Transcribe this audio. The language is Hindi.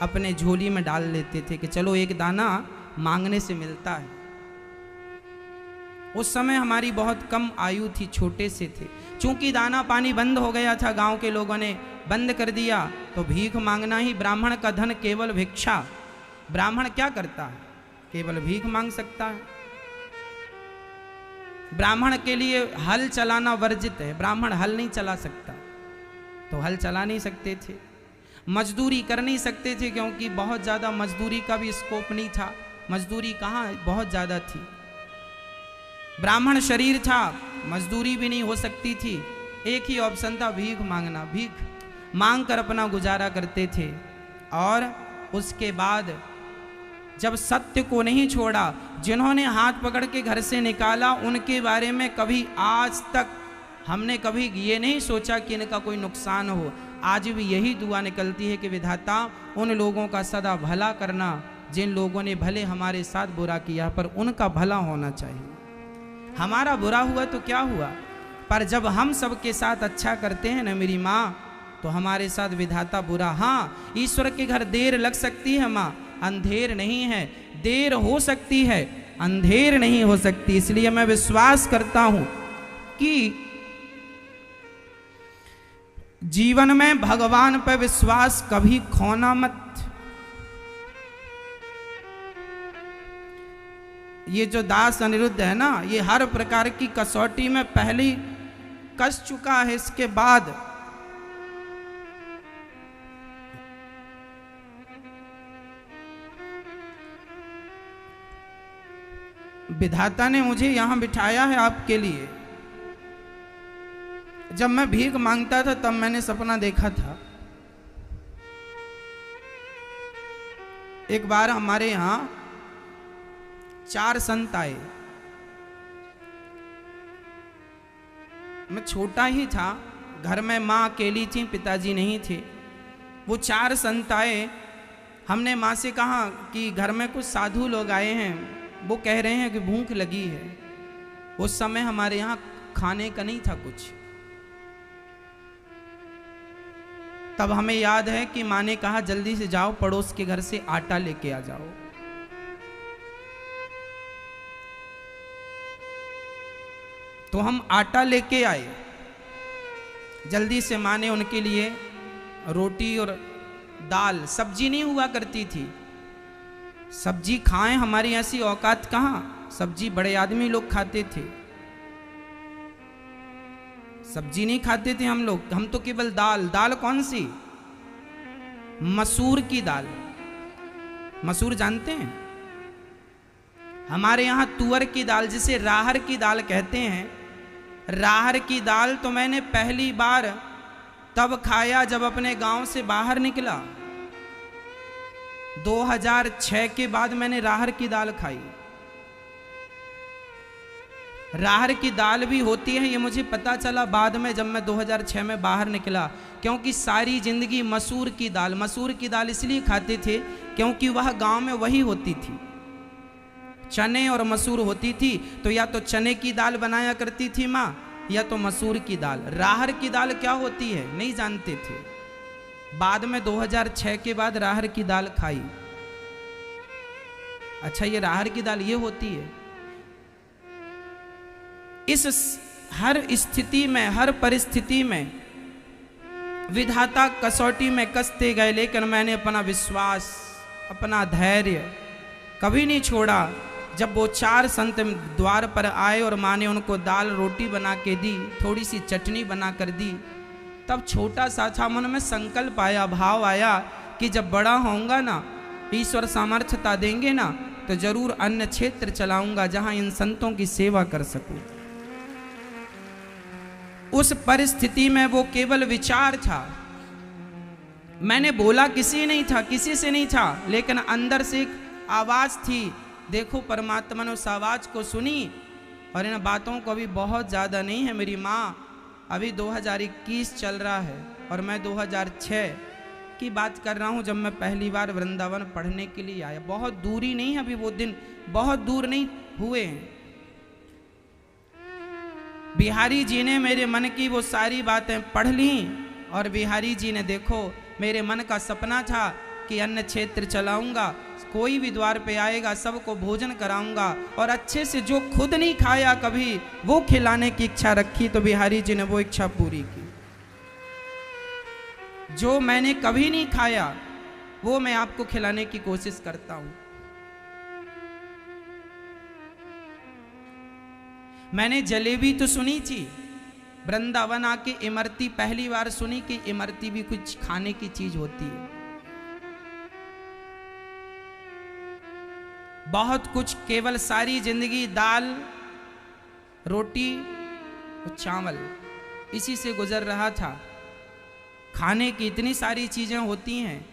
अपने झोली में डाल लेते थे कि चलो एक दाना मांगने से मिलता है। उस समय हमारी बहुत कम आयु थी, छोटे से थे। चूंकि दाना पानी बंद हो गया था, गांव के लोगों ने बंद कर दिया, तो भीख मांगना ही, ब्राह्मण का धन केवल भिक्षा। ब्राह्मण क्या करता है? केवल भीख मांग सकता है। ब्राह्मण के लिए हल चलाना वर्जित है, ब्राह्मण हल नहीं चला सकता, तो हल चला नहीं सकते थे। मजदूरी कर नहीं सकते थे, क्योंकि बहुत ज़्यादा मजदूरी का भी स्कोप नहीं था, मजदूरी कहाँ बहुत ज़्यादा थी। ब्राह्मण शरीर था, मजदूरी भी नहीं हो सकती थी, एक ही ऑप्शन था, भीख मांगना। भीख मांग कर अपना गुजारा करते थे। और उसके बाद जब सत्य को नहीं छोड़ा, जिन्होंने हाथ पकड़ के घर से निकाला, उनके बारे में कभी आज तक हमने कभी ये नहीं सोचा कि इनका कोई नुकसान हो। आज भी यही दुआ निकलती है कि विधाता उन लोगों का सदा भला करना जिन लोगों ने भले हमारे साथ बुरा किया, पर उनका भला होना चाहिए। हमारा बुरा हुआ तो क्या हुआ, पर जब हम सबके साथ अच्छा करते हैं ना मेरी माँ, तो हमारे साथ विधाता बुरा, हाँ ईश्वर के घर देर लग सकती है माँ, अंधेर नहीं है। देर हो सकती है, अंधेर नहीं हो सकती। इसलिए मैं विश्वास करता हूं कि जीवन में भगवान पर विश्वास कभी खोना मत। ये जो दास अनिरुद्ध है ना, ये हर प्रकार की कसौटी में पहले कस चुका है, इसके बाद विधाता ने मुझे यहां बिठाया है आपके लिए। जब मैं भीख मांगता था तब मैंने सपना देखा था। एक बार हमारे यहां 4 संत आए, मैं छोटा ही था, घर में माँ अकेली थी, पिताजी नहीं थे। वो 4 संत आए, हमने माँ से कहा कि घर में कुछ साधु लोग आए हैं, वो कह रहे हैं कि भूख लगी है। उस समय हमारे यहाँ खाने का नहीं था कुछ। तब हमें याद है कि माँ ने कहा जल्दी से जाओ, पड़ोस के घर से आटा लेके आ जाओ। तो हम आटा लेके आए, जल्दी से माँ ने उनके लिए रोटी और दाल, सब्जी नहीं हुआ करती थी, सब्जी खाएं, हमारी ऐसी औकात कहाँ, सब्जी बड़े आदमी लोग खाते थे, सब्जी नहीं खाते थे हम लोग। हम तो केवल दाल। दाल कौन सी? मसूर की दाल। मसूर जानते हैं? हमारे यहाँ तुअर की दाल, जिसे राहर की दाल कहते हैं। राहर की दाल तो मैंने पहली बार तब खाया जब अपने गांव से बाहर निकला। 2006 के बाद मैंने राहर की दाल खाई। राहर की दाल भी होती है ये मुझे पता चला बाद में, जब मैं 2006 में बाहर निकला। क्योंकि सारी जिंदगी मसूर की दाल इसलिए खाते थे क्योंकि वह गांव में वही होती थी, चने और मसूर होती थी। तो या तो चने की दाल बनाया करती थी माँ, या तो मसूर की दाल। राहर की दाल क्या होती है नहीं जानते थे। बाद में 2006 के बाद राहर की दाल खाई। अच्छा, ये राहर की दाल ये होती है। इस हर स्थिति में, हर परिस्थिति में विधाता कसौटी में कसते गए, लेकिन मैंने अपना विश्वास, अपना धैर्य कभी नहीं छोड़ा। जब वो 4 संत द्वार पर आए और माँ ने उनको दाल रोटी बना के दी, थोड़ी सी चटनी बना कर दी, तब छोटा सा था, मन में संकल्प आया, भाव आया कि जब बड़ा होऊंगा ना, ईश्वर सामर्थ्यता देंगे ना, तो जरूर अन्य क्षेत्र चलाऊंगा जहां इन संतों की सेवा कर सकूं। उस परिस्थिति में वो केवल विचार था, मैंने बोला किसी नहीं था, किसी से नहीं था, लेकिन अंदर से एक आवाज थी। देखो परमात्मा ने उस आवाज को सुनी, और इन बातों को अभी बहुत ज्यादा नहीं है मेरी माँ, अभी 2021 चल रहा है और मैं 2006 की बात कर रहा हूँ, जब मैं पहली बार वृंदावन पढ़ने के लिए आया। बहुत दूरी नहीं है, अभी वो दिन बहुत दूर नहीं हुए हैं। बिहारी जी ने मेरे मन की वो सारी बातें पढ़ ली, और बिहारी जी ने देखो, मेरे मन का सपना था के अन्न क्षेत्र चलाऊंगा, कोई भी द्वार पे आएगा सबको भोजन कराऊंगा, और अच्छे से जो खुद नहीं खाया कभी वो खिलाने की इच्छा रखी तो बिहारी जी ने वो इच्छा पूरी की। जो मैंने कभी नहीं खाया वो मैं आपको खिलाने की कोशिश करता हूं। मैंने जलेबी तो सुनी थी, वृंदावन आके इमरती पहली बार सुनी कि इमरती भी कुछ खाने की चीज होती है। बहुत कुछ, केवल सारी जिंदगी दाल रोटी और चावल इसी से गुजर रहा था। खाने की इतनी सारी चीजें होती हैं